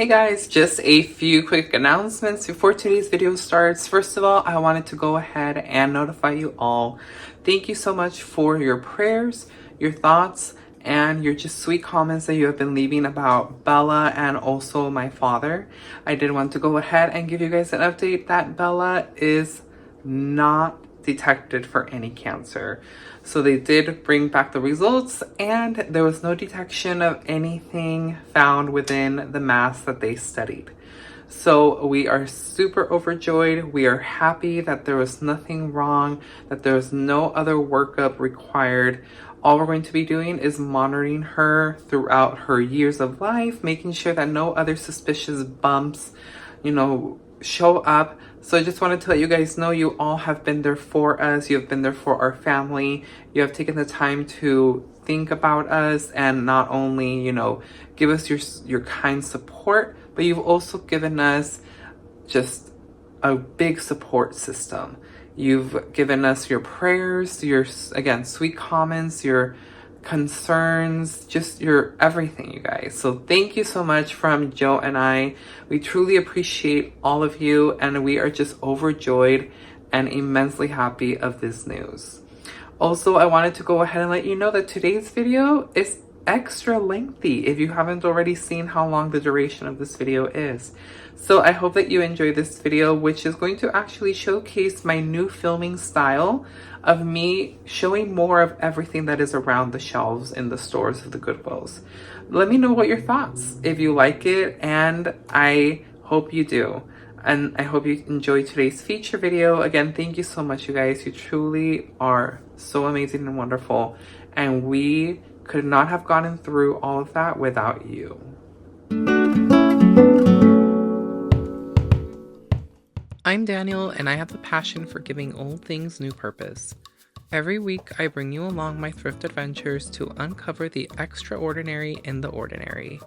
Hey guys, just a few quick announcements before today's video starts. First of all, I wanted to go ahead and notify you all. Thank you so much for your prayers, your thoughts, and your just sweet comments that you have been leaving about Bella and also my father. I did want to go ahead and give you guys an update that Bella is not detected for any cancer. So they did bring back the results and there was no detection of anything found within the mass that they studied. So we are super overjoyed. We are happy that there was nothing wrong, that there was no other workup required. All we're going to be doing is monitoring her throughout her years of life, making sure that no other suspicious bumps, show up. So I just wanted to let you guys know you all have been there for us. You have been there for our family. You have taken the time to think about us and not only, give us your kind support, but you've also given us just a big support system. You've given us your prayers, your, again, sweet comments, your concerns, just your everything, you guys. So thank you so much from Joe and I. We truly appreciate all of you and we are just overjoyed and immensely happy of this news. Also, I wanted to go ahead and let you know that today's video is extra lengthy if you haven't already seen how long the duration of this video is. So I hope that you enjoy this video, which is going to actually showcase my new filming style of me showing more of everything that is around the shelves in the stores of the Goodwills. Let me know what your thoughts, if you like it, and I hope you do. And I hope you enjoyed today's feature video. Again, thank you so much, you guys. You truly are so amazing and wonderful. And we could not have gotten through all of that without you. I'm Daniel, and I have the passion for giving old things new purpose. Every week, I bring you along my thrift adventures to uncover the extraordinary in the ordinary.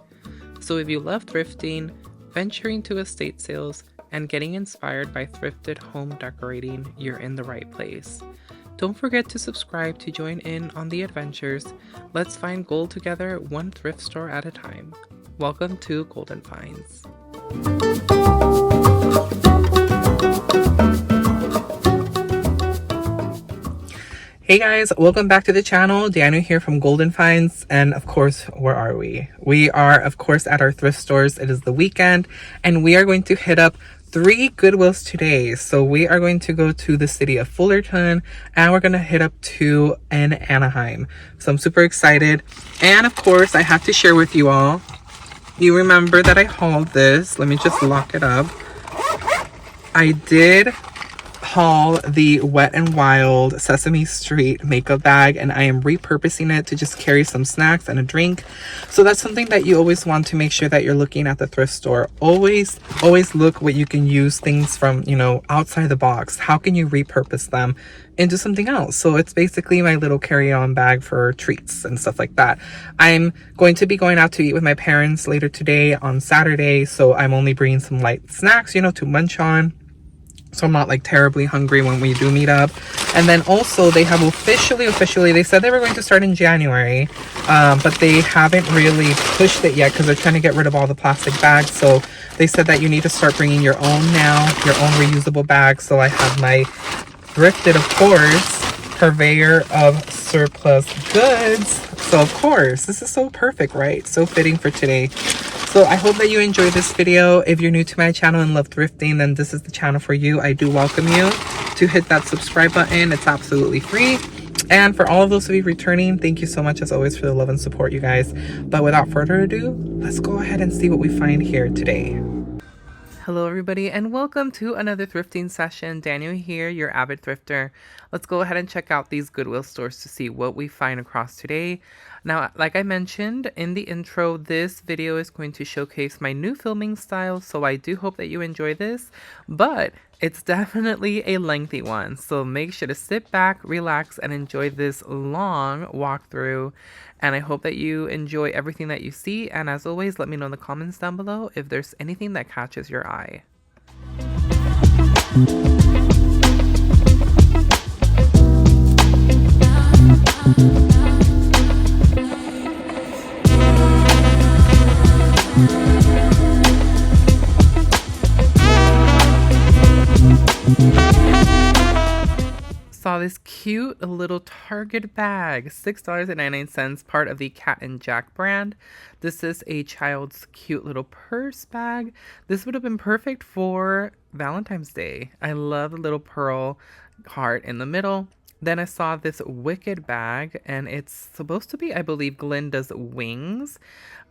So if you love thrifting, venturing to estate sales, and getting inspired by thrifted home decorating, you're in the right place. Don't forget to subscribe to join in on the adventures. Let's find gold together, one thrift store at a time. Welcome to Golden Finds. Hey guys, welcome back to the channel. Daniel here from Golden Finds, and of course, where are we? We are, of course, at our thrift stores. It is the weekend, and we are going to hit up 3 Goodwills today. So we are going to go to the city of Fullerton, and we're going to hit up 2 in Anaheim. So I'm super excited, and of course, I have to share with you all. You remember that I hauled this. Let me just lock it up. I did haul the Wet n Wild Sesame Street makeup bag, and I am repurposing it to just carry some snacks and a drink. So that's something that you always want to make sure that you're looking at the thrift store. Always look what you can use things from, outside the box. How can you repurpose them into something else? So it's basically my little carry-on bag for treats and stuff like that. I'm going to be going out to eat with my parents later today on Saturday, so I'm only bringing some light snacks, to munch on, so I'm not like terribly hungry when we do meet up. And then also they have officially, they said they were going to start in January, but they haven't really pushed it yet because they're trying to get rid of all the plastic bags. So they said that you need to start bringing your own now, your own reusable bags. So I have my Thrifted, of course, purveyor of surplus goods. So of course, this is so perfect, right? So fitting for today. So I hope that you enjoyed this video. If you're new to my channel and love thrifting, then this is the channel for you. I do welcome you to hit that subscribe button. It's absolutely free. And for all of those of you returning, thank you so much as always for the love and support, you guys. But without further ado, let's go ahead and see what we find here today. Hello everybody, and welcome to another thrifting session. Daniel here, your avid thrifter. Let's go ahead and check out these Goodwill stores to see what we find across today. Now, like I mentioned in the intro, this video is going to showcase my new filming style, so I do hope that you enjoy this, but it's definitely a lengthy one, so make sure to sit back, relax, and enjoy this long walkthrough. And I hope that you enjoy everything that you see. And as always, let me know in the comments down below if there's anything that catches your eye. this cute little Target bag, $6.99, part of the Cat and Jack brand. This is a child's cute little purse bag. This would have been perfect for Valentine's Day. I love the little pearl heart in the middle. Then I saw this Wicked bag, and it's supposed to be, I believe, Glinda's wings.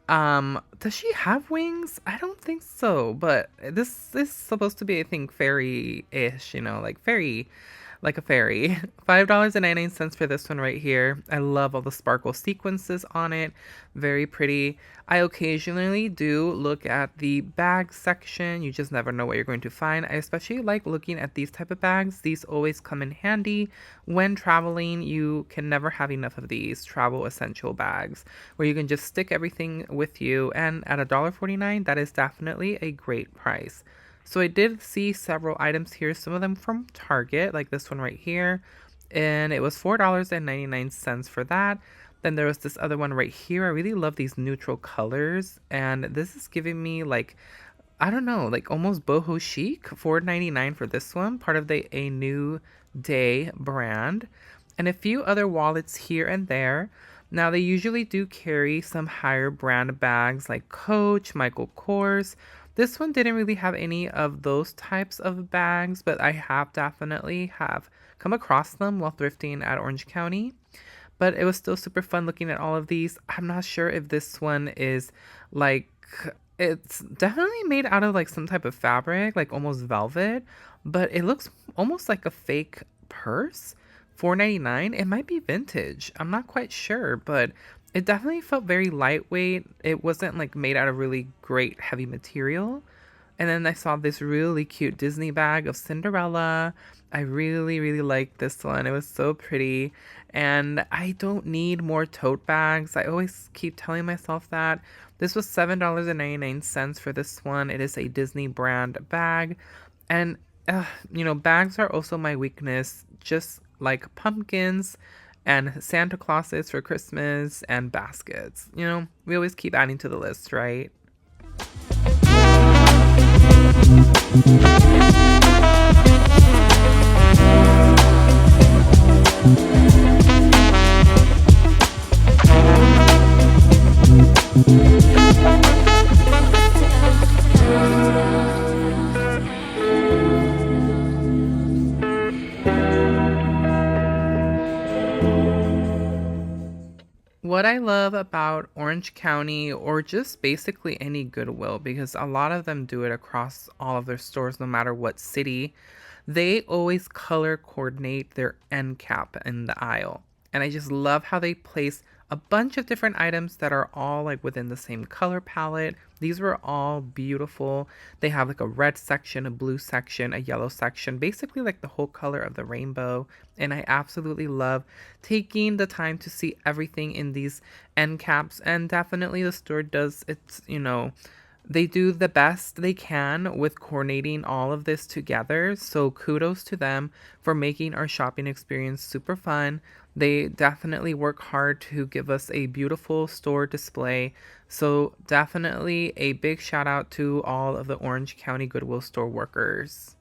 Does she have wings? I don't think so, but this is supposed to be, I think, fairy-ish, like fairy, like a fairy. $5.99 for this one right here. I love all the sparkle sequences on it. Very pretty. I occasionally do look at the bag section. You just never know what you're going to find. I especially like looking at these type of bags. These always come in handy when traveling. You can never have enough of these travel essential bags where you can just stick everything with you. And at $1.49, that is definitely a great price. So I did see several items here, some of them from Target, like this one right here, and it was $4.99 for that. Then there was this other one right here. I really love these neutral colors, and this is giving me like, I don't know, like almost boho chic. $4.99 for this one, part of the A New Day brand, and a few other wallets here and there. Now they usually do carry some higher brand bags like Coach, Michael Kors. This one didn't really have any of those types of bags, but I have definitely have come across them while thrifting at Orange County. But it was still super fun looking at all of these. I'm not sure if this one is like, it's definitely made out of like some type of fabric, like almost velvet, but it looks almost like a fake purse. $4.99. It might be vintage. I'm not quite sure, but it definitely felt very lightweight. It wasn't like made out of really great heavy material. And then I saw this really cute Disney bag of Cinderella. I really, really liked this one. It was so pretty. And I don't need more tote bags. I always keep telling myself that. This was $7.99 for this one. It is a Disney brand bag. And, bags are also my weakness, just like pumpkins and Santa Clauses for Christmas and baskets. We always keep adding to the list, right? What I love about Orange County, or just basically any Goodwill, because a lot of them do it across all of their stores no matter what city, they always color coordinate their end cap in the aisle. And I just love how they place a bunch of different items that are all like within the same color palette. These were all beautiful. They have like a red section, a blue section, a yellow section, basically like the whole color of the rainbow. And I absolutely love taking the time to see everything in these end caps. And definitely the store does its, they do the best they can with coordinating all of this together. So kudos to them for making our shopping experience super fun. They definitely work hard to give us a beautiful store display. So definitely a big shout out to all of the Orange County Goodwill store workers.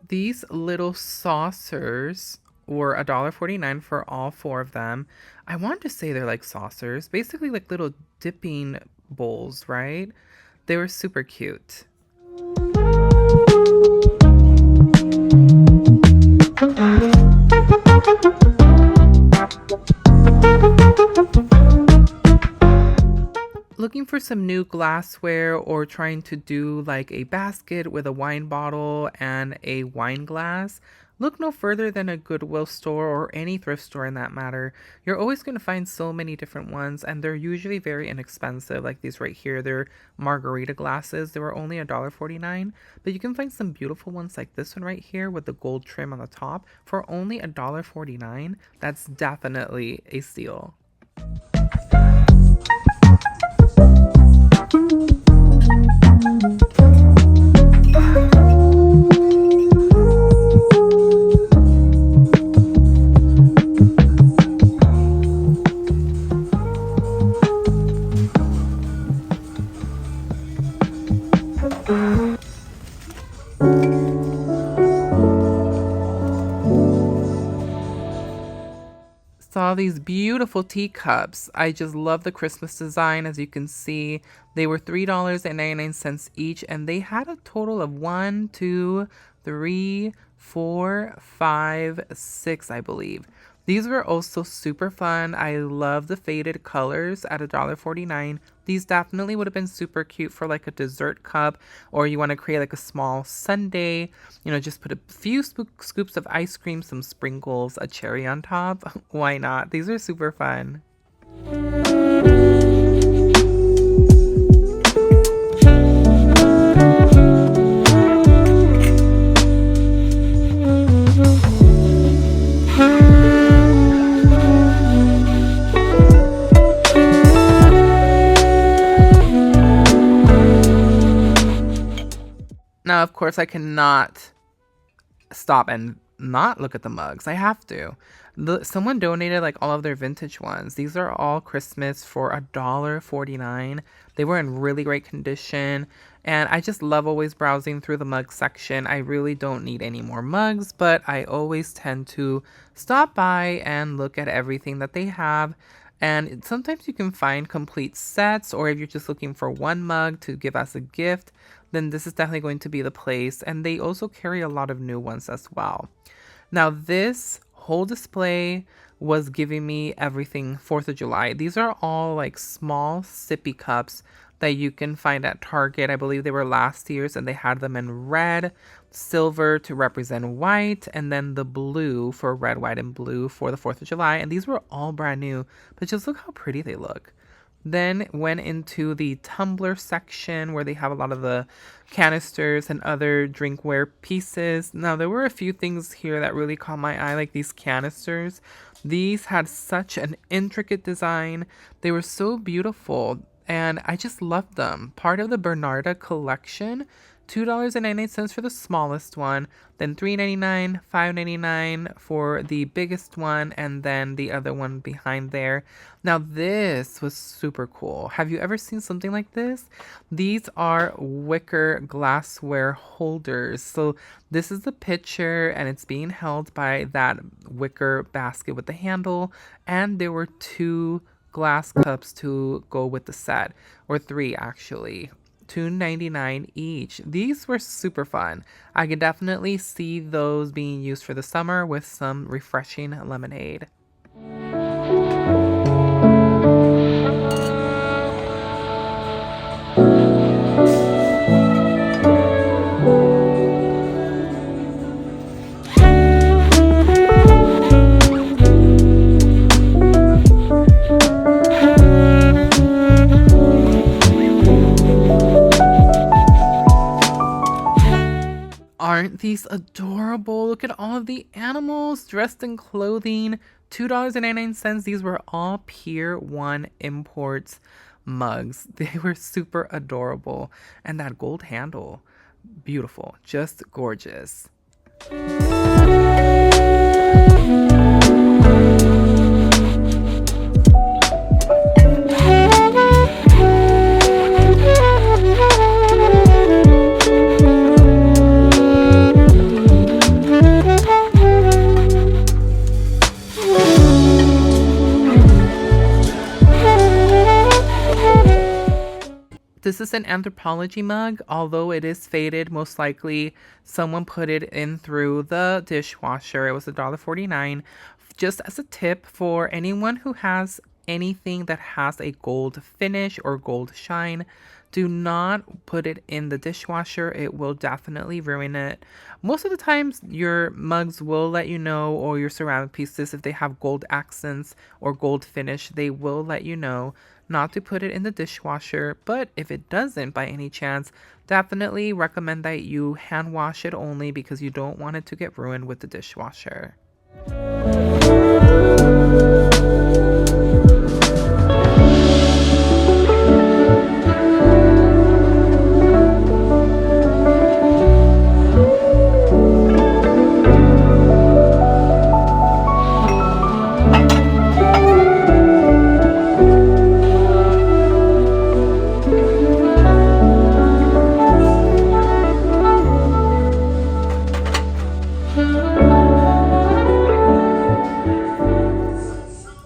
These little saucers were $1.49 for all four of them. I want to say they're like saucers, basically like little dipping bowls, right? They were super cute. Looking for some new glassware or trying to do like a basket with a wine bottle and a wine glass, look no further than a Goodwill store or any thrift store in that matter. You're always going to find so many different ones, and they're usually very inexpensive. Like these right here, they're margarita glasses. They were only $1.49, but you can find some beautiful ones like this one right here with the gold trim on the top for only $1.49. That's definitely a steal. Saw these beautiful teacups. I just love the Christmas design. As you can see, they were $3.99 each, and they had a total of 1, 2, 3, 4, 5, 6, I believe. These were also super fun. I love the faded colors at $1.49. These definitely would have been super cute for like a dessert cup, or you want to create like a small sundae. You know, just put a few scoops of ice cream, some sprinkles, a cherry on top. Why not? These are super fun. Now, of course, I cannot stop and not look at the mugs. I have to. Someone donated like all of their vintage ones. These are all Christmas for $1.49. They were in really great condition, and I just love always browsing through the mug section. I really don't need any more mugs, but I always tend to stop by and look at everything that they have. And sometimes you can find complete sets, or if you're just looking for one mug to give as a gift, then this is definitely going to be the place. And they also carry a lot of new ones as well. Now, this whole display was giving me everything 4th of July. These are all like small sippy cups that you can find at Target. I believe they were last year's, and they had them in red, silver to represent white, and then the blue for red, white, and blue for the 4th of July. And these were all brand new, but just look how pretty they look. Then went into the tumbler section where they have a lot of the canisters and other drinkware pieces. Now, there were a few things here that really caught my eye, like these canisters. These had such an intricate design. They were so beautiful, and I just loved them. Part of the Bernarda collection. $2.98 for the smallest one, then $3.99, $5.99 for the biggest one, and then the other one behind there. Now, this was super cool. Have you ever seen something like this? These are wicker glassware holders. So this is the picture, and it's being held by that wicker basket with the handle, and there were 2 glass cups to go with the set, or 3 actually. $2.99 each. These were super fun. I could definitely see those being used for the summer with some refreshing lemonade. Aren't these adorable? Look at all of the animals dressed in clothing. $2.99. These were all Pier 1 imports mugs. They were super adorable. And that gold handle, beautiful, just gorgeous. This is an anthropology mug. Although it is faded, most likely someone put it in through the dishwasher. It was $1.49. Just as a tip for anyone who has anything that has a gold finish or gold shine, do not put it in the dishwasher. It will definitely ruin it. Most of the times your mugs will let you know, or your ceramic pieces, if they have gold accents or gold finish, they will let you know not to put it in the dishwasher. But if it doesn't by any chance, definitely recommend that you hand wash it only, because you don't want it to get ruined with the dishwasher.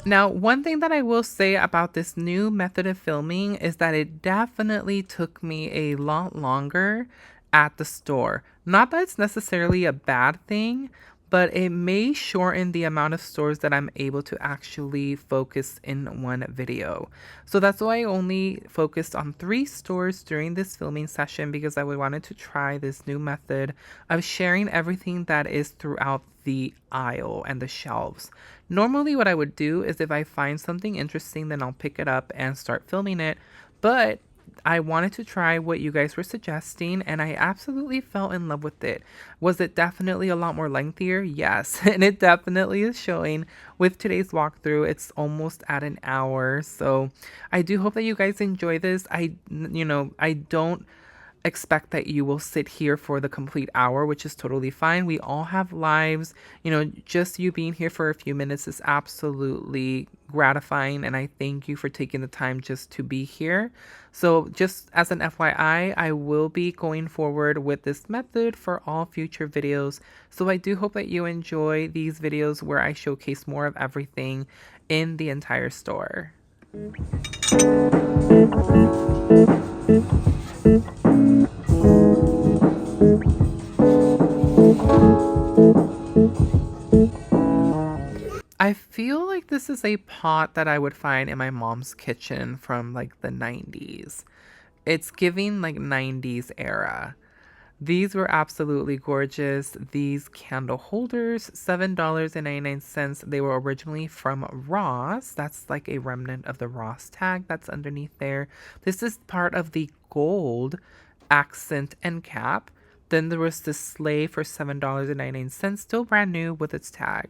Now, one thing that I will say about this new method of filming is that it definitely took me a lot longer at the store. Not that it's necessarily a bad thing, but it may shorten the amount of stores that I'm able to actually focus in one video. So that's why I only focused on 3 stores during this filming session, because I wanted to try this new method of sharing everything that is throughout the aisle and the shelves. Normally what I would do is, if I find something interesting, then I'll pick it up and start filming it. But I wanted to try what you guys were suggesting, and I absolutely fell in love with it. Was it definitely a lot more lengthier? Yes, and it definitely is showing with today's walkthrough. It's almost at an hour, so I do hope that you guys enjoy this. I don't expect that you will sit here for the complete hour, which is totally fine. We all have lives. Just you being here for a few minutes is absolutely gratifying, and I thank you for taking the time just to be here. So just as an FYI, I will be going forward with this method for all future videos. So I do hope that you enjoy these videos where I showcase more of everything in the entire store. I feel like this is a pot that I would find in my mom's kitchen from like the 90s. It's giving like 90s era. These were absolutely gorgeous. These candle holders, $7.99. They were originally from Ross. That's like a remnant of the Ross tag that's underneath there. This is part of the gold accent end cap. Then there was this sleigh for $7.99, still brand new with its tag.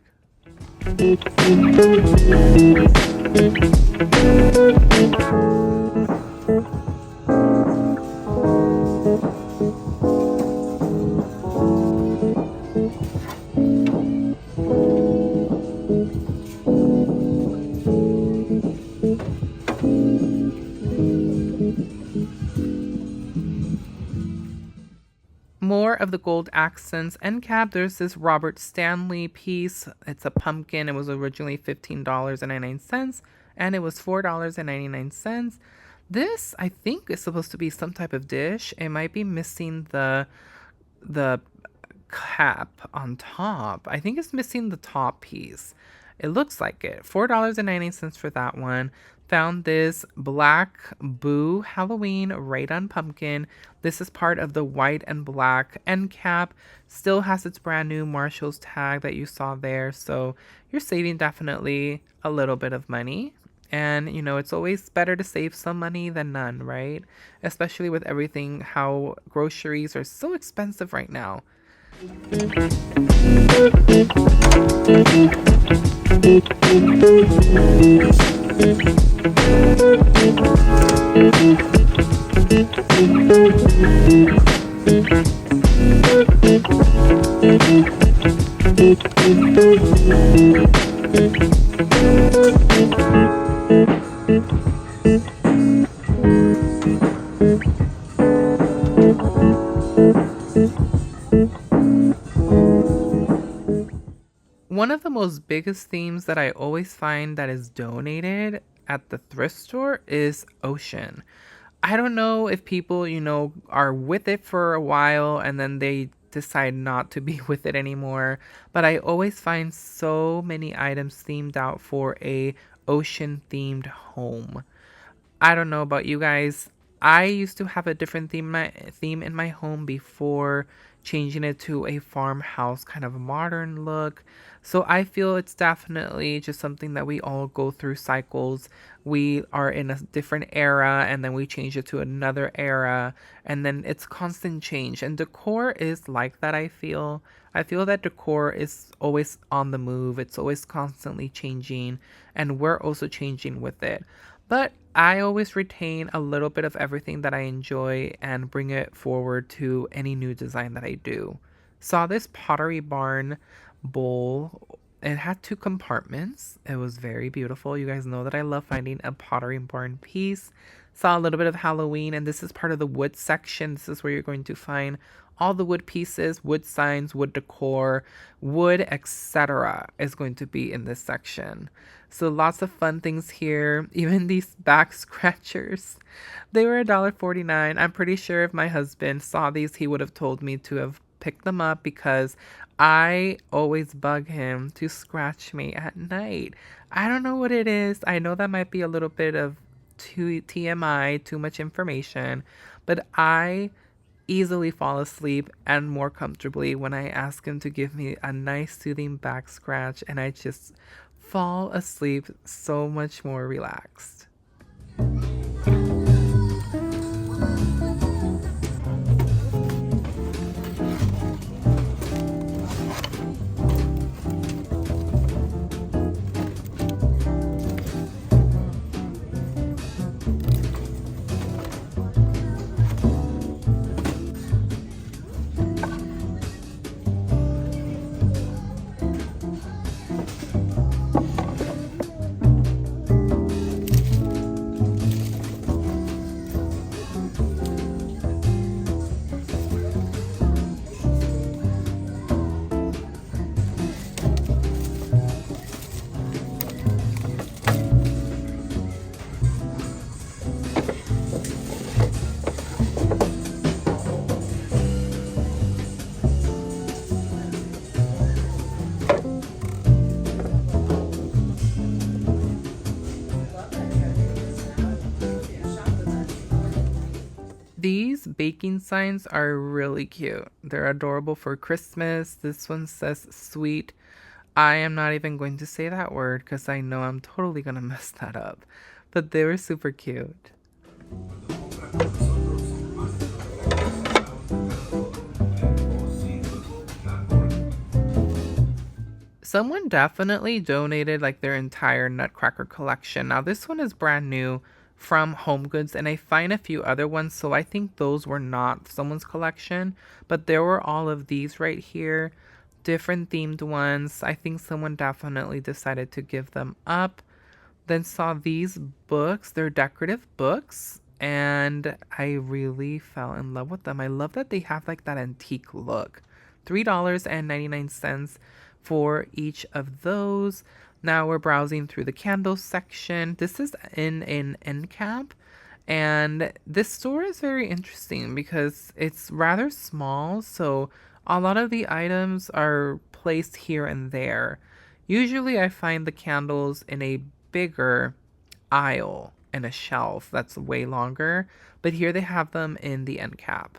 More of the gold accents end cap. There's this Robert Stanley piece. It's a pumpkin. It was originally $15.99, and it was $4.99. This, I think, is supposed to be some type of dish. It might be missing the cap on top. I think it's missing the top piece. It looks like it. $4.90 for that one. Found this black Boo Halloween Raid-On Pumpkin. This is part of the white and black end cap. Still has its brand new Marshall's tag that you saw there. So you're saving definitely a little bit of money. And, it's always better to save some money than none, right? Especially with everything, how groceries are so expensive right now. One of the most biggest themes that I always find that is donated at the thrift store is ocean. I don't know if people, are with it for a while and then they decide not to be with it anymore, but I always find so many items themed out for a ocean themed home. I don't know about you guys. I used to have a different theme in my home before changing it to a farmhouse kind of modern look. So I feel it's definitely just something that we all go through cycles. We are in a different era and then we change it to another era, and then it's constant change. And decor is like that, I feel. I feel that decor is always on the move. It's always constantly changing, and we're also changing with it. But I always retain a little bit of everything that I enjoy and bring it forward to any new design that I do. Saw this Pottery Barn bowl. It had two compartments. It was very beautiful. You guys know that I love finding a Pottery Barn piece. Saw a little bit of Halloween, and this is part of the wood section. This is where you're going to find all the wood pieces, wood signs, wood decor, wood, etc. is going to be in this section. So lots of fun things here. Even these back scratchers. They were $1.49. I'm pretty sure if my husband saw these, he would have told me to have picked them up because I always bug him to scratch me at night. I don't know what it is. I know that might be a little bit of TMI, too much information, but I easily fall asleep and more comfortably when I ask him to give me a nice soothing back scratch, and I just fall asleep so much more relaxed. These baking signs are really cute. They're adorable for Christmas. This one says sweet. I am not even going to say that word because I know I'm totally going to mess that up. But they were super cute. Someone definitely donated like their entire Nutcracker collection. Now this one is brand new from Home Goods, and I find a few other ones, so I think those were not someone's collection, but there were all of these right here, different themed ones. I think someone definitely decided to give them up. Then saw these books. They're decorative books, and I really fell in love with them. I love that they have like that antique look. $3.99 for each of those. Now we're browsing through the candles section. This is in an end cap, and this store is very interesting because it's rather small, so a lot of the items are placed here and there. Usually I find the candles in a bigger aisle and a shelf that's way longer, but here they have them in the end cap.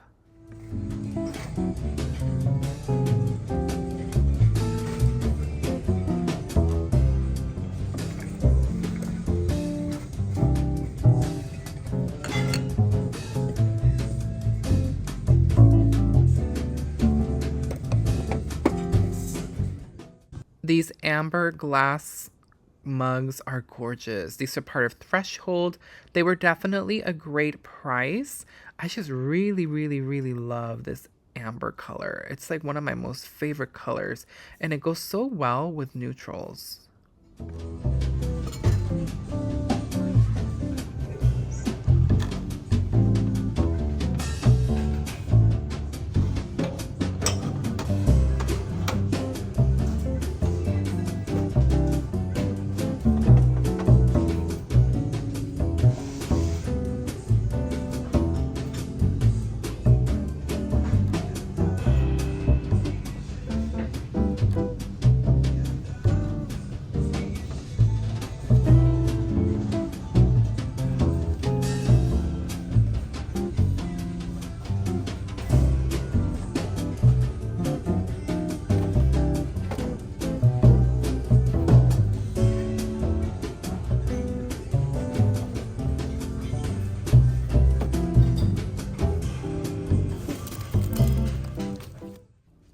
These amber glass mugs are gorgeous. These are part of Threshold. They were definitely a great price. I just really, really, really love this amber color. It's like one of my most favorite colors, and it goes so well with neutrals.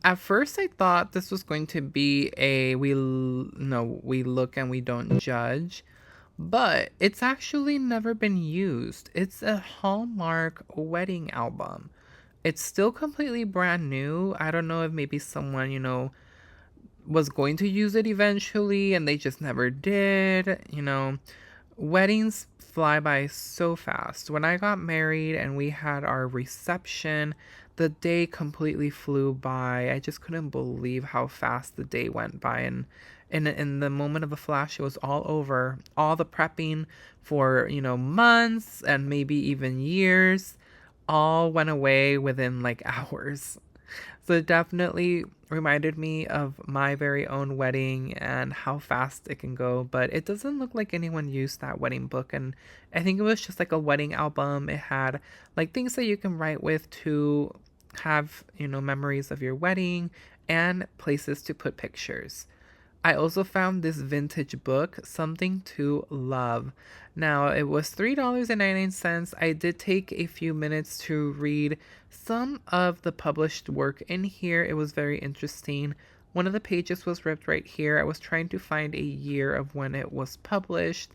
At first, I thought this was going to be a we look and we don't judge, but it's actually never been used. It's a Hallmark wedding album. It's still completely brand new. I don't know if maybe someone, was going to use it eventually and they just never did. Weddings fly by so fast. When I got married and we had our reception, the day completely flew by. I just couldn't believe how fast the day went by, and in the moment of a flash, it was all over. All the prepping for, months and maybe even years all went away within like hours. So it definitely reminded me of my very own wedding and how fast it can go. But it doesn't look like anyone used that wedding book. And I think it was just like a wedding album. It had like things that you can write with to have, memories of your wedding and places to put pictures. I also found this vintage book, Something to Love. Now, it was $3.99. I did take a few minutes to read some of the published work in here. It was very interesting. One of the pages was ripped right here. I was trying to find a year of when it was published,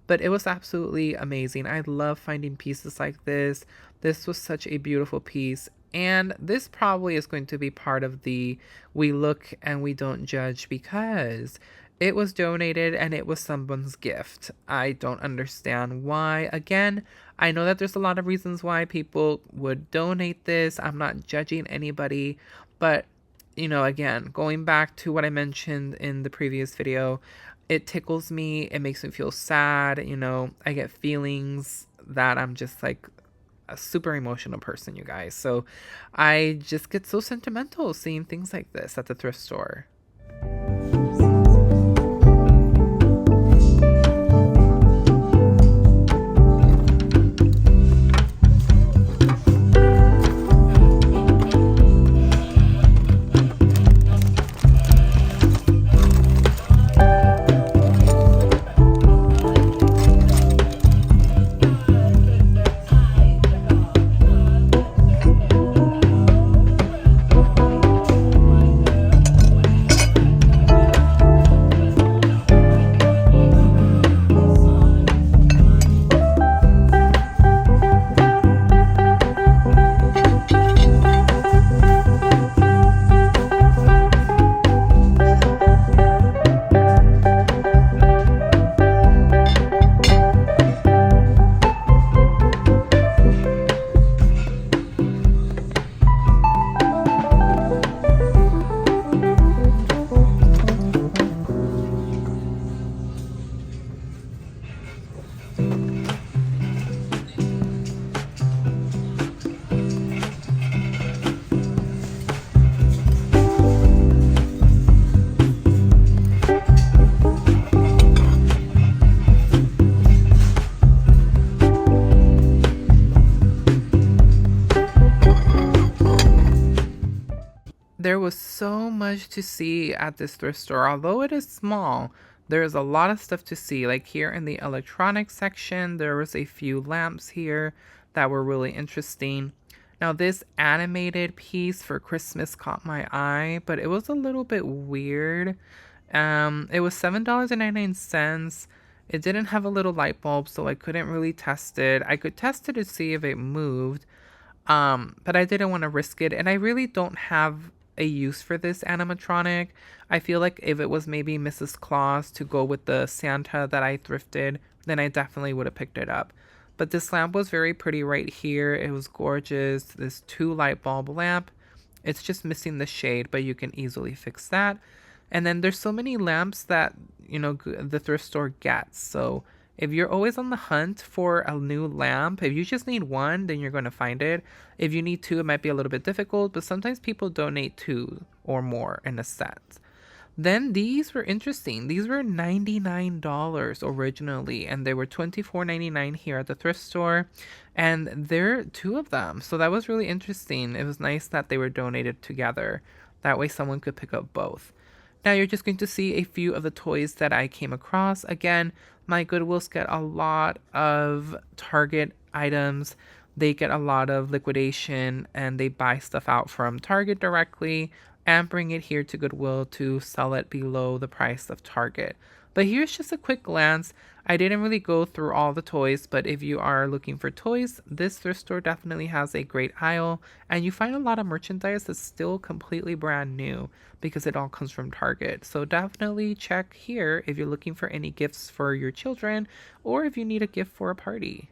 but it was absolutely amazing. I love finding pieces like this. This was such a beautiful piece. And this probably is going to be part of the we look and we don't judge because it was donated and it was someone's gift. I don't understand why. Again, I know that there's a lot of reasons why people would donate this. I'm not judging anybody, but again, going back to what I mentioned in the previous video, it tickles me. It makes me feel sad. I get feelings that I'm just like a super emotional person, you guys. So I just get so sentimental seeing things like this at the thrift store. There was so much to see at this thrift store. Although it is small, there is a lot of stuff to see. Like here in the electronics section, there was a few lamps here that were really interesting. Now this animated piece for Christmas caught my eye, but it was a little bit weird. It was $7.99. It didn't have a little light bulb, so I couldn't really test it. I could test it to see if it moved, but I didn't want to risk it, and I really don't have a use for this animatronic. I feel like if it was maybe Mrs. Claus to go with the Santa that I thrifted, then I definitely would have picked it up. But this lamp was very pretty right here. It was gorgeous. This 2 light bulb lamp. It's just missing the shade, but you can easily fix that. And then there's so many lamps that, the thrift store gets. So if you're always on the hunt for a new lamp, if you just need one, then you're going to find it. If you need 2, it might be a little bit difficult, but sometimes people donate 2 or more in a set. Then these were interesting. These were $99 originally, and they were $24.99 here at the thrift store. And there are 2 of them. So that was really interesting. It was nice that they were donated together. That way someone could pick up both. Now you're just going to see a few of the toys that I came across. Again, my Goodwills get a lot of Target items. They get a lot of liquidation and they buy stuff out from Target directly. and bring it here to Goodwill to sell it below the price of Target. But here's just a quick glance. I didn't really go through all the toys, but if you are looking for toys, this thrift store definitely has a great aisle, and you find a lot of merchandise that's still completely brand new because it all comes from Target. So definitely check here if you're looking for any gifts for your children or if you need a gift for a party.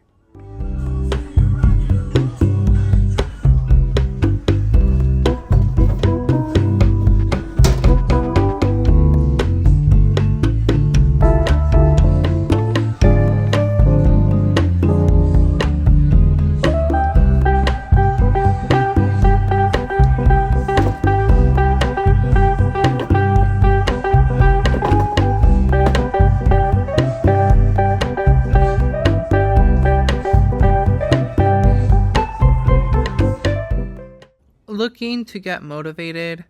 Looking to get motivated,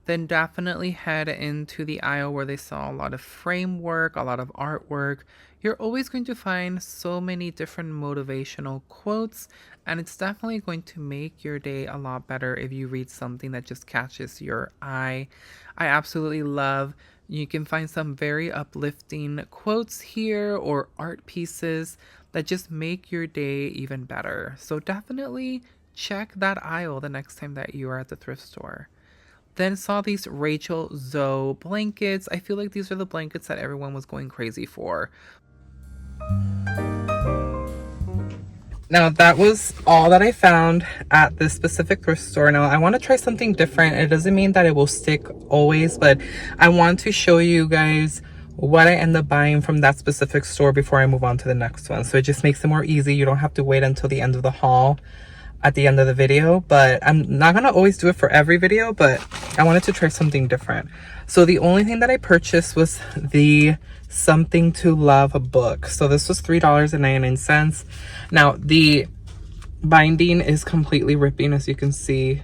then definitely head into the aisle where they sell a lot of framework, a lot of artwork. You're always going to find so many different motivational quotes, and it's definitely going to make your day a lot better if you read something that just catches your eye. I absolutely love, you can find some very uplifting quotes here or art pieces that just make your day even better. So definitely check that aisle the next time that you are at the thrift store. Then saw these Rachel Zoe blankets. I feel like these are the blankets that everyone was going crazy for. Now that was all that I found at this specific thrift store. Now I want to try something different. It doesn't mean that it will stick always, but I want to show you guys what I end up buying from that specific store before I move on to the next one. So it just makes it more easy. You don't have to wait until the end of the haul at the end of the video, but I'm not gonna always do it for every video, but I wanted to try something different. So the only thing that I purchased was the Something to Love book. So this was $3.99. Now the binding is completely ripping, as you can see,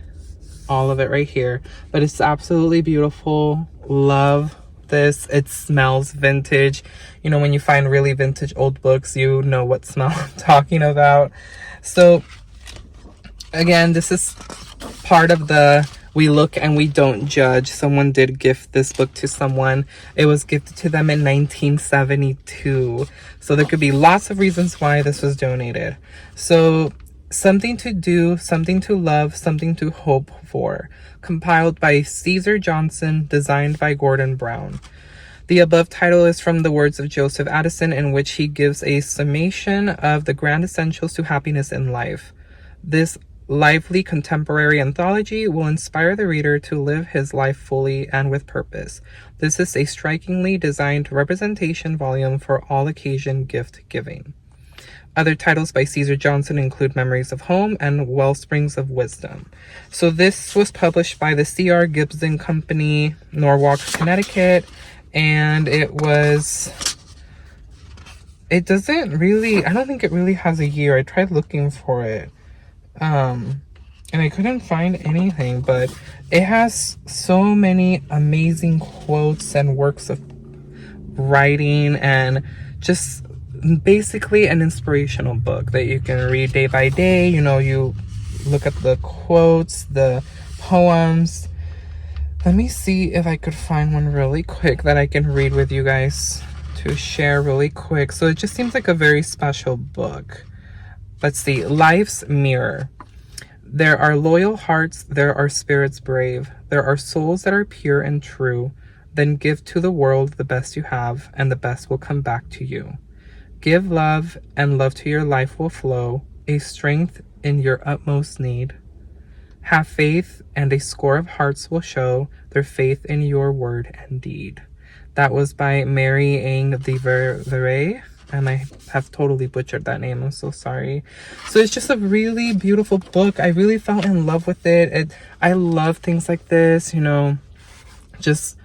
all of it right here, but it's absolutely beautiful. Love this. It smells vintage. You know, when you find really vintage old books, you know what smell I'm talking about. So again, this is part of the we look and we don't judge. Someone did gift this book to someone. It was gifted to them in 1972. So there could be lots of reasons why this was donated. So Something to Do, Something to Love, Something to Hope For. Compiled by Caesar Johnson, designed by Gordon Brown. The above title is from the words of Joseph Addison, in which he gives a summation of the grand essentials to happiness in life. This lively contemporary anthology will inspire the reader to live his life fully and with purpose. This is a strikingly designed representation volume for all occasion gift giving. Other titles by Caesar Johnson include Memories of Home and Wellsprings of Wisdom. So this was published by the C.R. Gibson Company, Norwalk, Connecticut, and it doesn't really, I don't think it really has a year. I tried looking for it. And I couldn't find anything, but it has so many amazing quotes and works of writing and just basically an inspirational book that you can read day by day. You know, you look at the quotes, the poems. Let me see if I could find one really quick that I can read with you guys to share really quick. So it just seems like a very special book. Let's see. Life's Mirror. There are loyal hearts, there are spirits brave, there are souls that are pure and true. Then give to the world the best you have, and the best will come back to you. Give love, and love to your life will flow, a strength in your utmost need. Have faith, and a score of hearts will show their faith in your word and deed. That was by Mary Ann de Verey. And I have totally butchered that name. I'm so sorry. So it's just a really beautiful book. I really fell in love with it. I love things like this, you know, just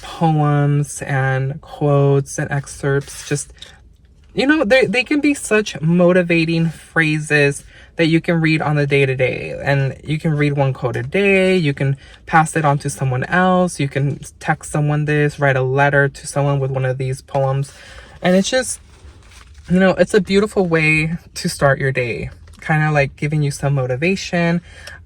poems and quotes and excerpts. Just, you know, they can be such motivating phrases that you can read on the day-to-day. And you can read one quote a day. You can pass it on to someone else. You can text someone this, write a letter to someone with one of these poems. And it's just, you know, it's a beautiful way to start your day. Kind of like giving you some motivation.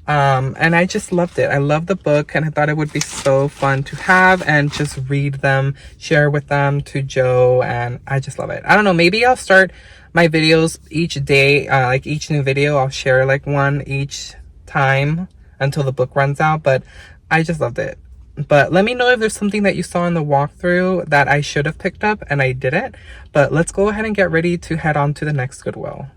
And I just loved it. I love the book, and I thought it would be so fun to have and just read them, share with them to Joe, and I just love it. I don't know, maybe I'll start my videos each day, like each new video, I'll share like one each time until the book runs out, but I just loved it. But let me know if there's something that you saw in the walkthrough that I should have picked up and I didn't. But let's go ahead and get ready to head on to the next Goodwill.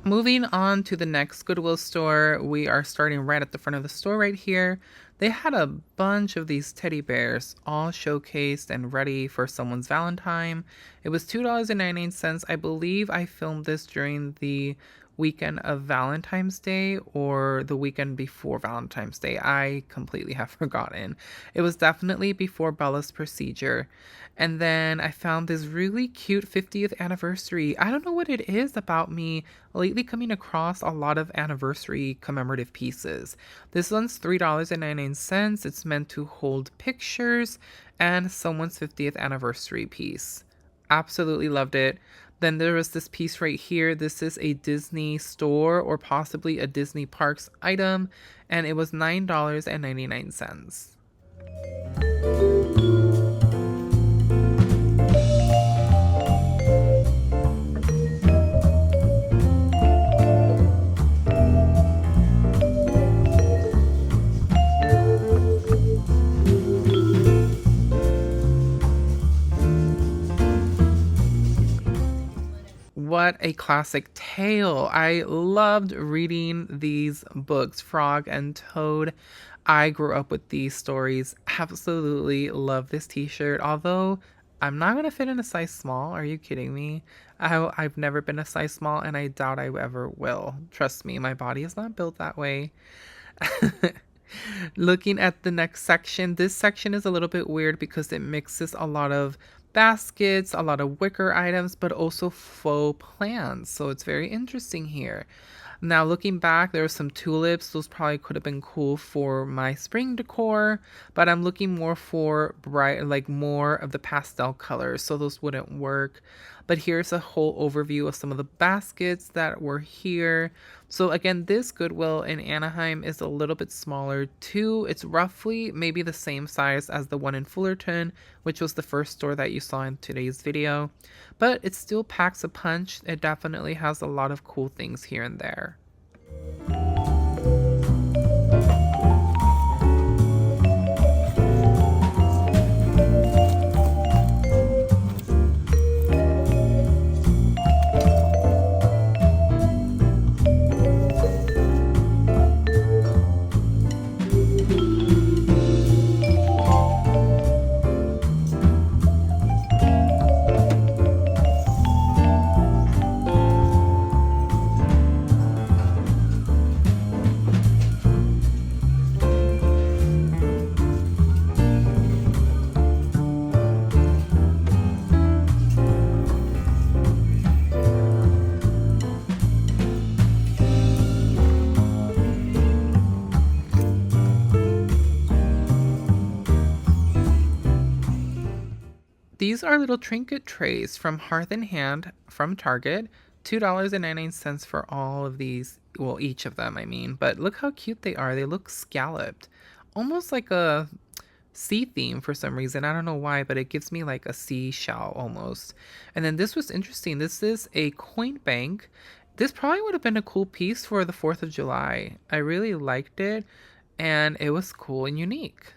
Moving on to the next Goodwill store, we are starting right at the front of the store right here. They had a bunch of these teddy bears all showcased and ready for someone's Valentine. It was $2.99. I believe I filmed this during the weekend of Valentine's Day or the weekend before Valentine's Day. I completely have forgotten. It was definitely before Bella's procedure. And then I found this really cute 50th anniversary. I don't know what it is about me lately coming across a lot of anniversary commemorative pieces. This one's $3.99. It's meant to hold pictures and someone's 50th anniversary piece. Absolutely loved it. Then there was this piece right here. This is a Disney store or possibly a Disney Parks item, and it was $9.99. What a classic tale. I loved reading these books, Frog and Toad. I grew up with these stories. Absolutely love this t-shirt. Although I'm not going to fit in a size small. Are you kidding me? I've never been a size small and I doubt I ever will. Trust me, my body is not built that way. Looking at the next section, this section is a little bit weird because it mixes a lot of baskets, a lot of wicker items, but also faux plants. So it's very interesting here. Now looking back, there were some tulips. Those probably could have been cool for my spring decor, but I'm looking more for bright, like more of the pastel colors, so those wouldn't work. But here's a whole overview of some of the baskets that were here. So again, this Goodwill in Anaheim is a little bit smaller too. It's roughly maybe the same size as the one in Fullerton, which was the first store that you saw in today's video. But it still packs a punch. It definitely has a lot of cool things here and there. These are little trinket trays from Hearth and Hand from Target. $2.99 for all of these. Well, each of them, I mean. But look how cute they are. They look scalloped. Almost like a sea theme for some reason. I don't know why, but it gives me like a seashell almost. And then this was interesting. This is a coin bank. This probably would have been a cool piece for the 4th of July. I really liked it. And it was cool and unique.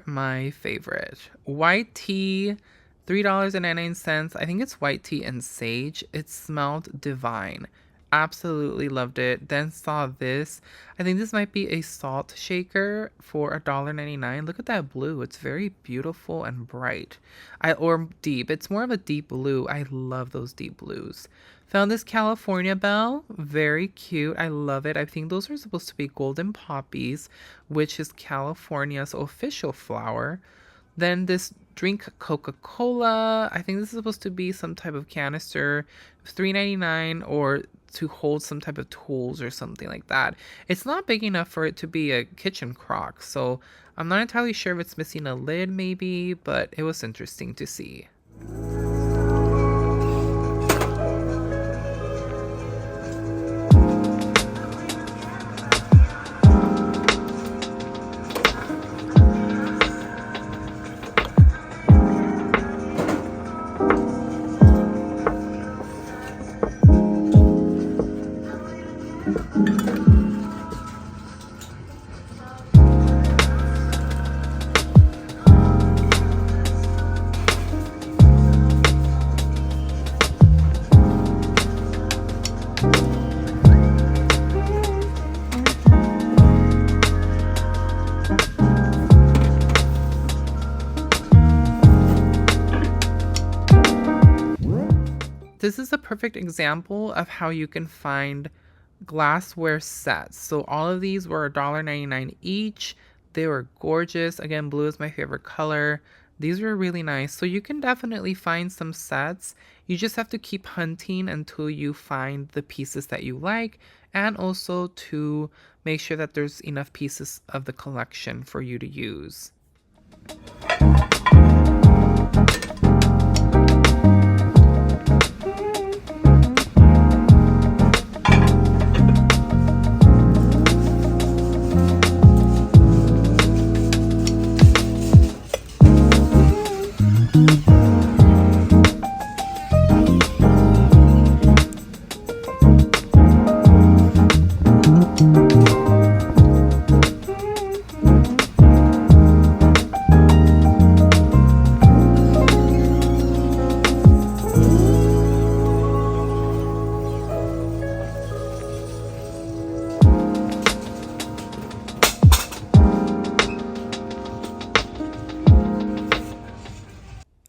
are my favorite. White tea, $3.99. I think it's white tea and sage. It smelled divine. Absolutely loved it. Then saw this. I think this might be a salt shaker for $1.99. Look at that blue. It's very beautiful and bright. Or deep. It's more of a deep blue. I love those deep blues. Found this California bell. Very cute. I love it. I think those are supposed to be golden poppies, which is California's official flower. Then this drink Coca-Cola. I think this is supposed to be some type of canister, $3.99, or to hold some type of tools or something like that. It's not big enough for it to be a kitchen crock, so I'm not entirely sure if it's missing a lid maybe, but it was interesting to see. This is a perfect example of how you can find glassware sets. So all of these were $1.99 each. They were gorgeous. Again, blue is my favorite color. These were really nice. So you can definitely find some sets. You just have to keep hunting until you find the pieces that you like, and also to make sure that there's enough pieces of the collection for you to use.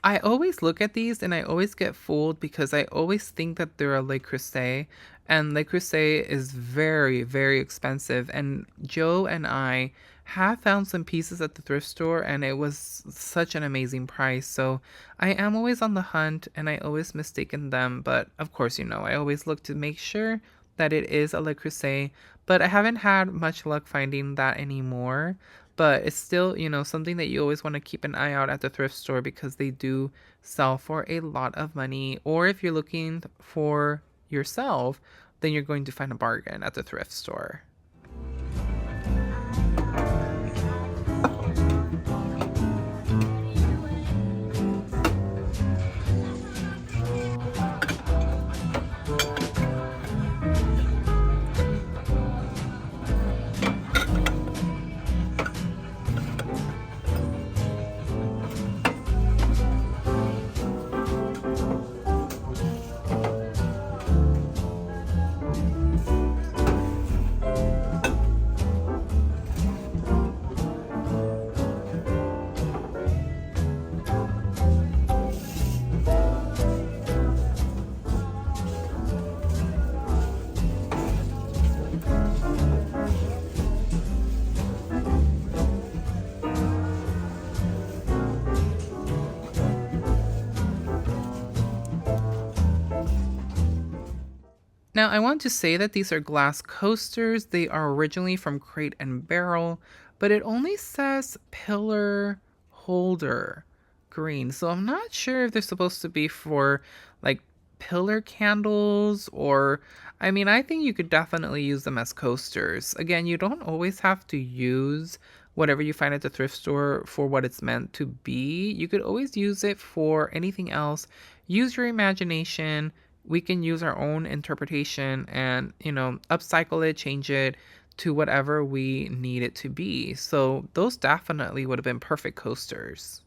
I always look at these and I always get fooled because I always think that they're a Le Creuset, and Le Creuset is very, very expensive. And Joe and I have found some pieces at the thrift store and it was such an amazing price. So I am always on the hunt and I always mistaken them. But of course, I always look to make sure that it is a Le Creuset, but I haven't had much luck finding that anymore. But it's still, something that you always want to keep an eye out at the thrift store because they do sell for a lot of money. Or if you're looking for yourself, then you're going to find a bargain at the thrift store. Now, I want to say that these are glass coasters. They are originally from Crate and Barrel, but it only says pillar holder green. So I'm not sure if they're supposed to be for like pillar candles, or I think you could definitely use them as coasters. Again, you don't always have to use whatever you find at the thrift store for what it's meant to be. You could always use it for anything else. Use your imagination. We can use our own interpretation and, upcycle it, change it to whatever we need it to be. So those definitely would have been perfect coasters.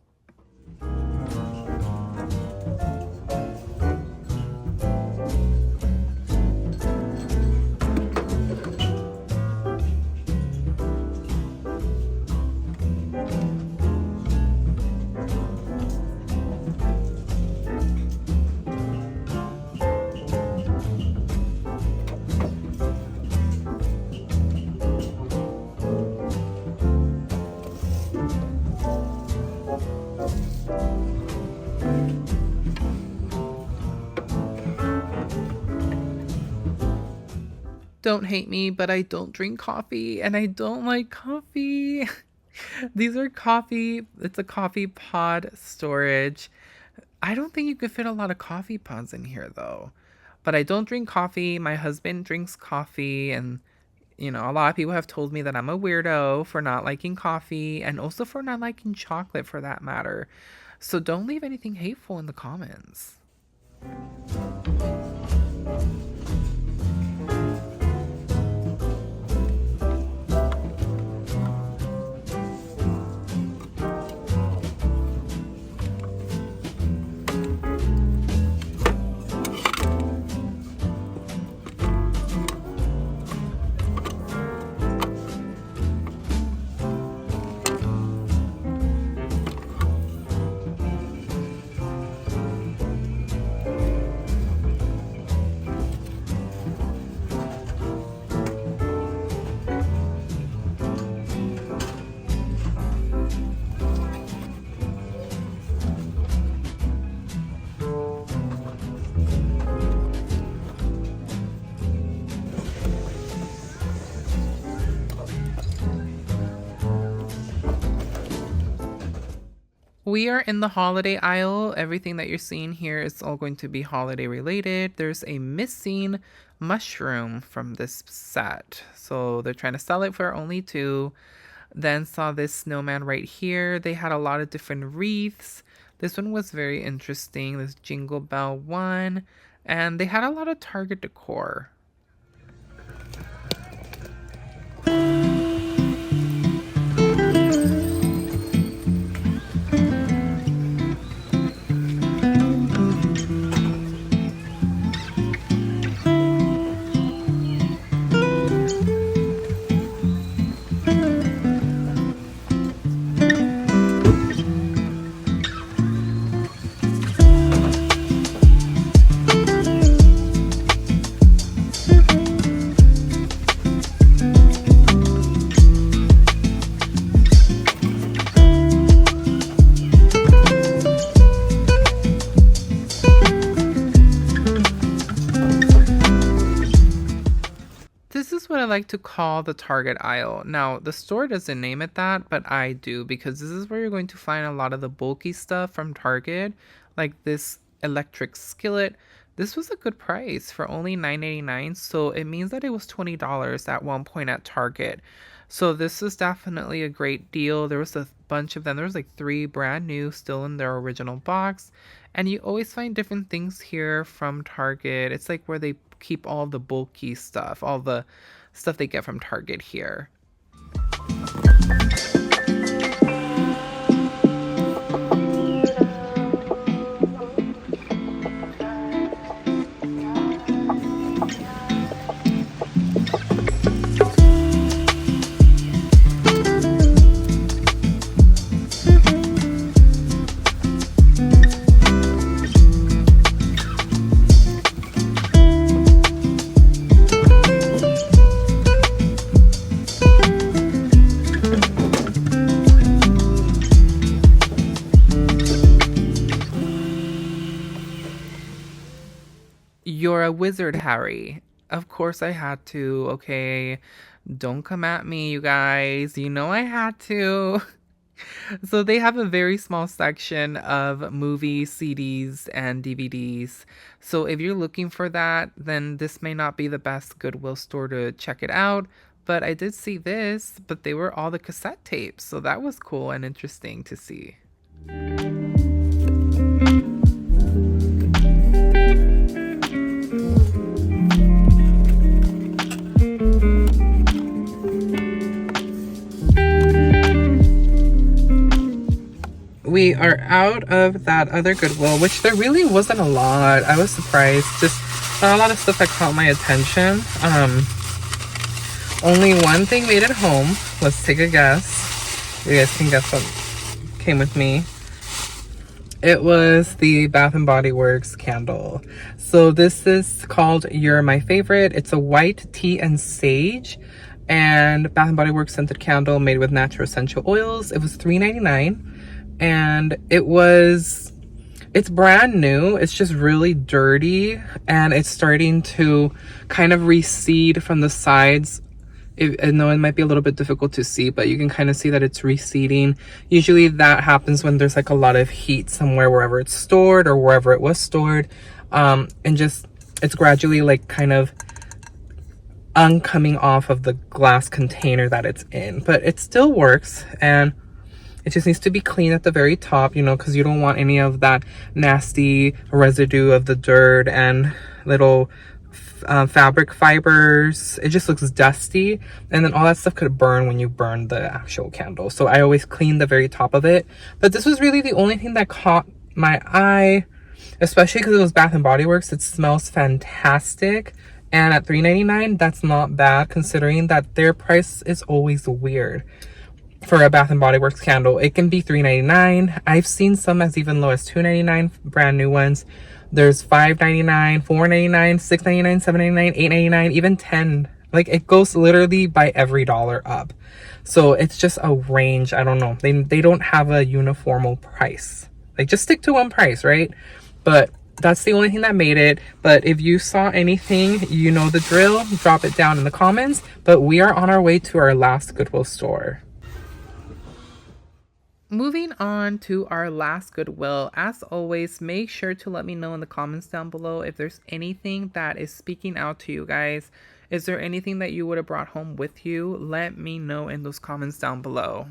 Don't hate me, but I don't drink coffee and I don't like coffee. These are coffee. It's a coffee pod storage. I don't think you could fit a lot of coffee pods in here though. But I don't drink coffee. My husband drinks coffee, and a lot of people have told me that I'm a weirdo for not liking coffee and also for not liking chocolate for that matter. So don't leave anything hateful in the comments. We are in the holiday aisle. Everything that you're seeing here is all going to be holiday related. There's a missing mushroom from this set, so they're trying to sell it for only two. Then saw this snowman right here. They had a lot of different wreaths. This one was very interesting, this Jingle Bell one, and they had a lot of Target decor. This is what I like to call the Target aisle. Now, the store doesn't name it that, but I do, because this is where you're going to find a lot of the bulky stuff from Target, like this electric skillet. This was a good price for only $9.89, so it means that it was $20 at one point at Target. So this is definitely a great deal. There was a bunch of them. There was like 3 brand new still in their original box. And you always find different things here from Target. It's like where they keep all the bulky stuff, all the stuff they get from Target here. You're a wizard, Harry. Of course I had to, okay? Don't come at me, you guys. You know I had to. So they have a very small section of movies, CDs, and DVDs. So if you're looking for that, then this may not be the best Goodwill store to check it out. But I did see this, but they were all the cassette tapes. So that was cool and interesting to see. we are out of that other Goodwill, which there really wasn't a lot. I was surprised. Just not a lot of stuff that caught my attention. Only one thing made it home. Let's take a guess. You guys can guess what came with me. It was the Bath and Body Works candle. So this is called You're My Favorite. It's a white tea and sage and Bath and Body Works scented candle made with natural essential oils. It was $3.99 and it's brand new. It's just really dirty and it's starting to kind of recede from the sides. I know it might be a little bit difficult to see, but you can kind of see that it's receding. Usually that happens when there's like a lot of heat somewhere, wherever it's stored or wherever it was stored. And just, it's gradually like kind of uncoming off of the glass container that it's in. But it still works and it just needs to be clean at the very top, you know, because you don't want any of that nasty residue of the dirt and little fabric fibers. It just looks dusty, and then all that stuff could burn when you burn the actual candle. So I always clean the very top of it. But this was really the only thing that caught my eye, especially because it was Bath and Body Works. It smells fantastic, and at $3.99 that's not bad considering that their price is always weird. For a Bath and Body Works candle, it can be $3.99. I've seen some as even low as $2.99, brand new ones. There's $5.99, $4.99, $6.99, $7.99, $8.99, even $10. Like, it goes literally by every dollar up. So it's just a range. I don't know. They don't have a uniform price. Like, just stick to one price, right? But that's the only thing that made it. But if you saw anything, you know the drill. Drop it down in the comments. But we are on our way to our last Goodwill store. Moving on to our last Goodwill, as always, make sure to let me know in the comments down below if there's anything that is speaking out to you guys. Is there anything that you would have brought home with you? Let me know in those comments down below.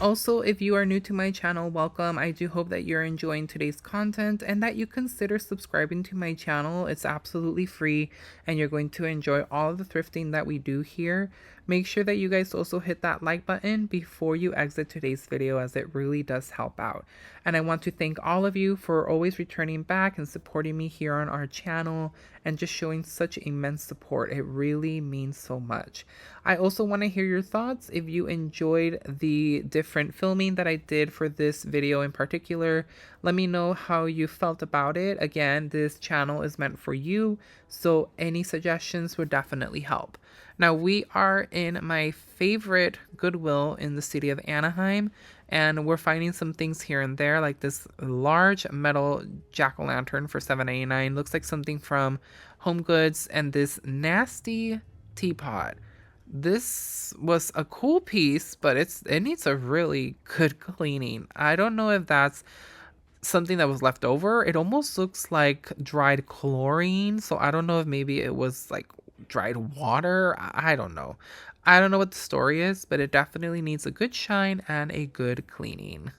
Also, if you are new to my channel, welcome. I do hope that you're enjoying today's content and that you consider subscribing to my channel. It's absolutely free and you're going to enjoy all of the thrifting that we do here. Make sure that you guys also hit that like button before you exit today's video, as it really does help out. And I want to thank all of you for always returning back and supporting me here on our channel and just showing such immense support. It really means so much. I also want to hear your thoughts. If you enjoyed the different filming that I did for this video in particular, let me know how you felt about it. Again, this channel is meant for you, so any suggestions would definitely help. Now, we are in my favorite Goodwill in the city of Anaheim, and we're finding some things here and there, like this large metal jack-o'-lantern for $7.99. Looks like something from Home Goods, and this nasty teapot. This was a cool piece, but it needs a really good cleaning. I don't know if that's something that was left over. It almost looks like dried chlorine, so I don't know if maybe it was like dried water. I don't know. I don't know what the story is, but it definitely needs a good shine and a good cleaning.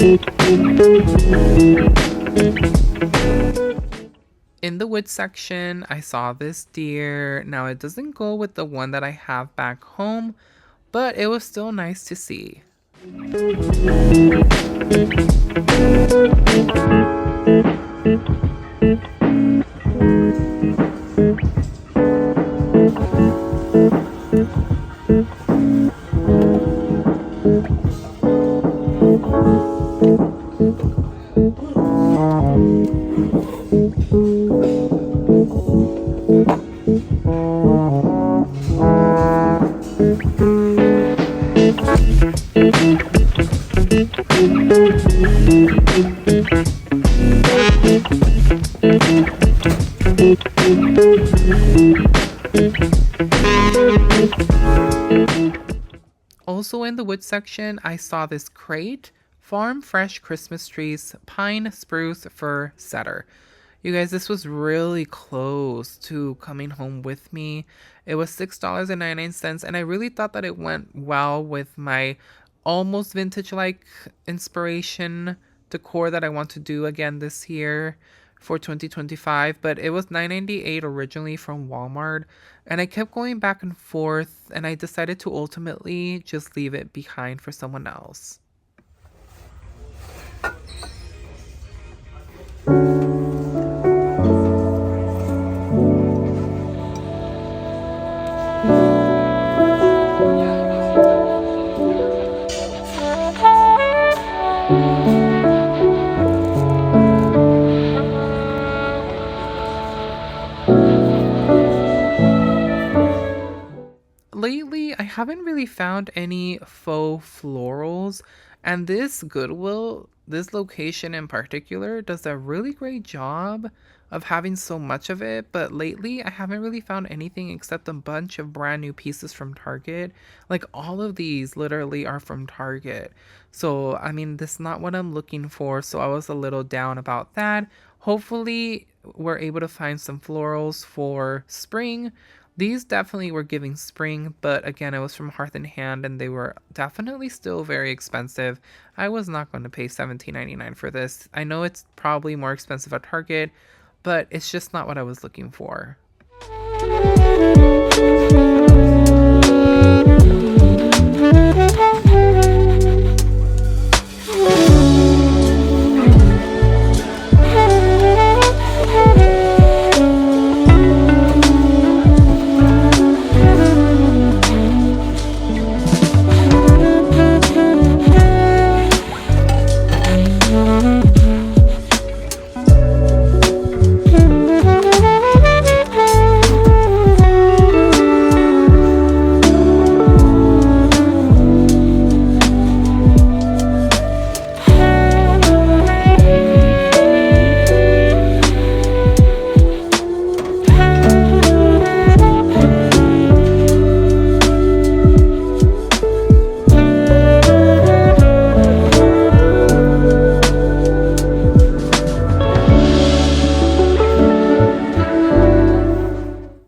In the wood section, I saw this deer. Now, it doesn't go with the one that I have back home, but it was still nice to see. Also in the wood section, I saw this crate, farm fresh Christmas trees, pine, spruce, fir, cedar. You guys, this was really close to coming home with me. It was $6.99, and I really thought that it went well with my almost vintage-like inspiration decor that I want to do again this year for 2025, but it was $9.98 originally from Walmart, and I kept going back and forth, and I decided to ultimately just leave it behind for someone else. Lately, I haven't really found any faux florals, and this Goodwill, this location in particular, does a really great job of having so much of it, but lately I haven't really found anything except a bunch of brand new pieces from Target. Like, all of these literally are from Target. So, I mean, this is not what I'm looking for, so I was a little down about that. Hopefully, we're able to find some florals for spring. These definitely were giving spring, but again, it was from Hearth and Hand, and they were definitely still very expensive. I was not going to pay $17.99 for this. I know it's probably more expensive at Target, but it's just not what I was looking for.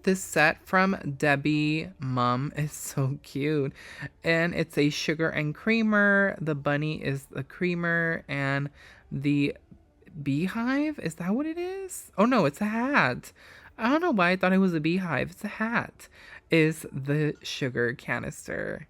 This set from Debbie Mum is so cute, and it's a sugar and creamer. The bunny is the creamer, and the beehive, is that what it is? Oh no, it's a hat. I don't know why I thought it was a beehive. It's a hat. Is the sugar canister.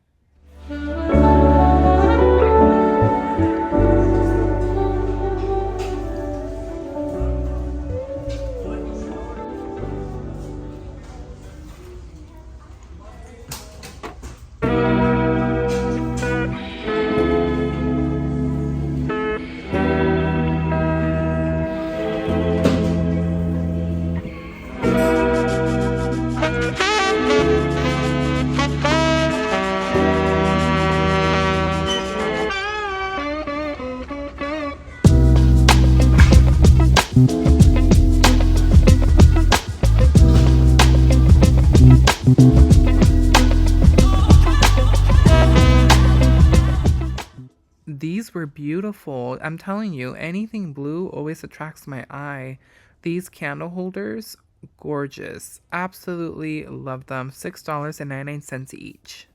These were beautiful. I'm telling you, anything blue always attracts my eye. These candle holders, gorgeous. Absolutely love them. $6.99 each.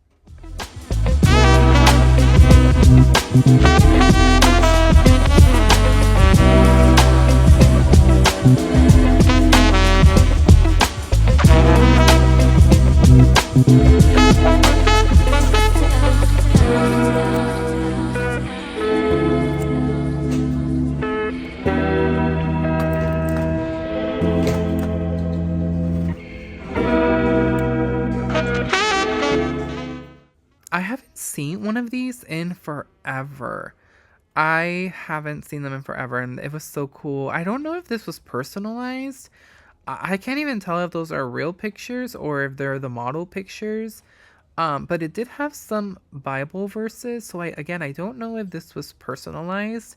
I haven't seen one of these in forever. I haven't seen them in forever, and it was so cool. I don't know if this was personalized. I can't even tell if those are real pictures or if they're the model pictures. But it did have some Bible verses, so I don't know if this was personalized.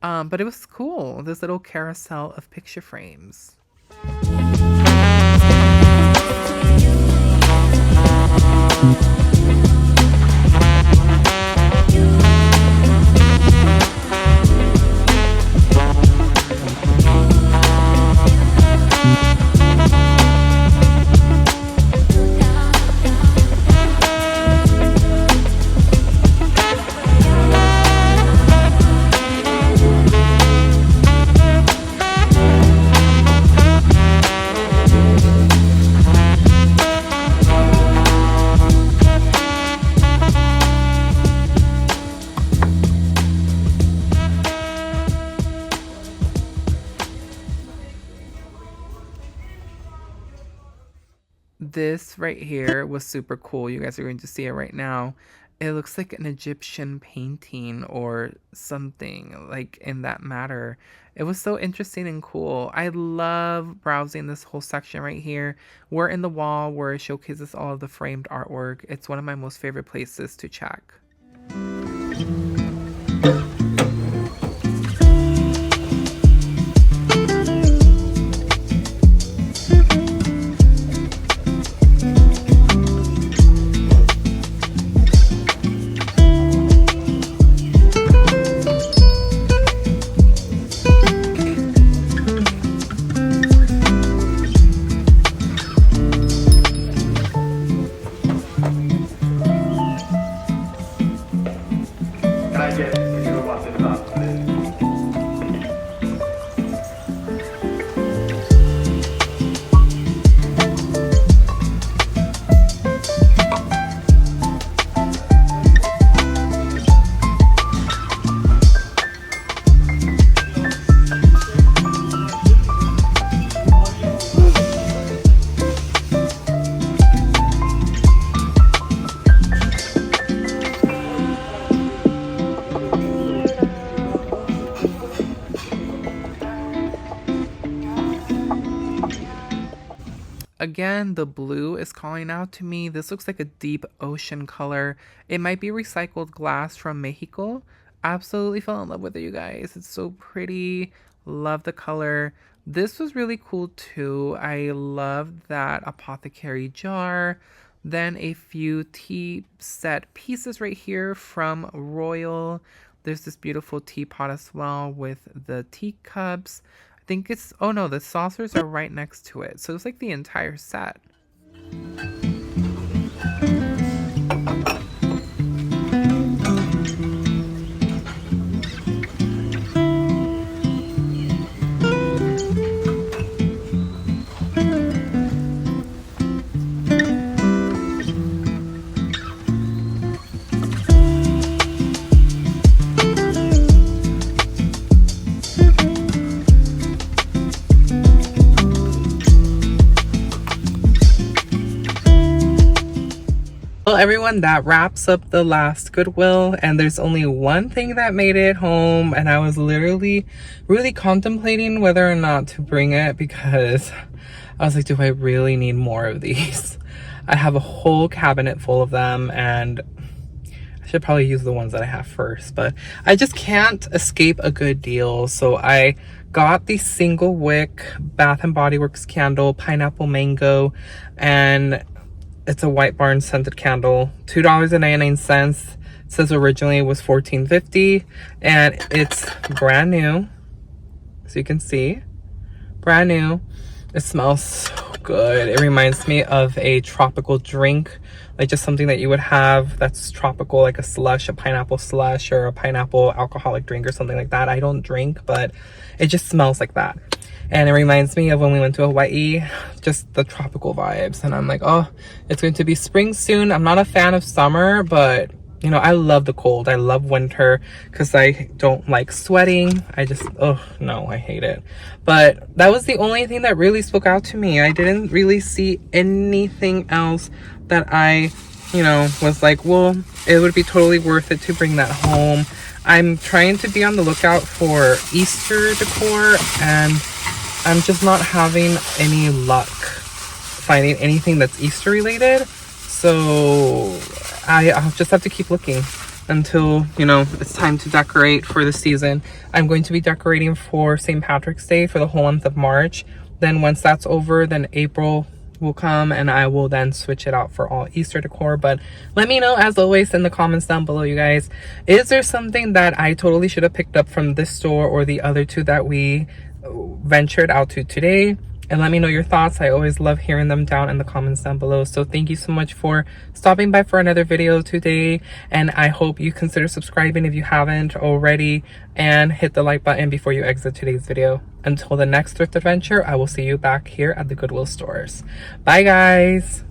But it was cool. This little carousel of picture frames. This right here was super cool. You guys are going to see it right now. It looks like an Egyptian painting or something like in that matter. It was so interesting and cool. I love browsing this whole section right here. We're in the wall where it showcases all of the framed artwork. It's one of my most favorite places to check. Again, the blue is calling out to me. This looks like a deep ocean color. It might be recycled glass from Mexico. Absolutely fell in love with it, you guys. It's so pretty. Love the color. This was really cool too. I love that apothecary jar. Then a few tea set pieces right here from Royal. There's this beautiful teapot as well with the teacups. I think it's, oh no, the saucers are right next to it. So it's like the entire set. Well, everyone, that wraps up the last Goodwill, and there's only one thing that made it home, and I was literally really contemplating whether or not to bring it because I was like, do I really need more of these? I have a whole cabinet full of them, and I should probably use the ones that I have first, but I just can't escape a good deal. So I got the single wick Bath and Body Works candle, pineapple mango, and it's a White Barn scented candle, $2.99. It says originally it was $14.50, and it's brand new. So you can see, brand new. It smells so good. It reminds me of a tropical drink, like just something that you would have that's tropical, like a slush, a pineapple slush, or a pineapple alcoholic drink or something like that. I don't drink, but it just smells like that. And it reminds me of when we went to Hawaii, just the tropical vibes. And I'm like, oh, it's going to be spring soon. I'm not a fan of summer, but you know, I love the cold. I love winter because I don't like sweating. I just, oh no, I hate it. But that was the only thing that really spoke out to me. I didn't really see anything else that I, you know, was like, well, it would be totally worth it to bring that home. I'm trying to be on the lookout for Easter decor, and I'm just not having any luck finding anything that's Easter related. So I'll just have to keep looking until, you know, it's time to decorate for the season. I'm going to be decorating for St. Patrick's Day for the whole month of March. Then once that's over, then April will come and I will then switch it out for all Easter decor. But let me know, as always, in the comments down below, you guys. Is there something that I totally should have picked up from this store or the other two that we ventured out to today? And let me know your thoughts. I always love hearing them down in the comments down below. So thank you so much for stopping by for another video today. And I hope you consider subscribing if you haven't already. And hit the like button before you exit today's video. Until the next thrift adventure, I will see you back here at the Goodwill stores. Bye, guys.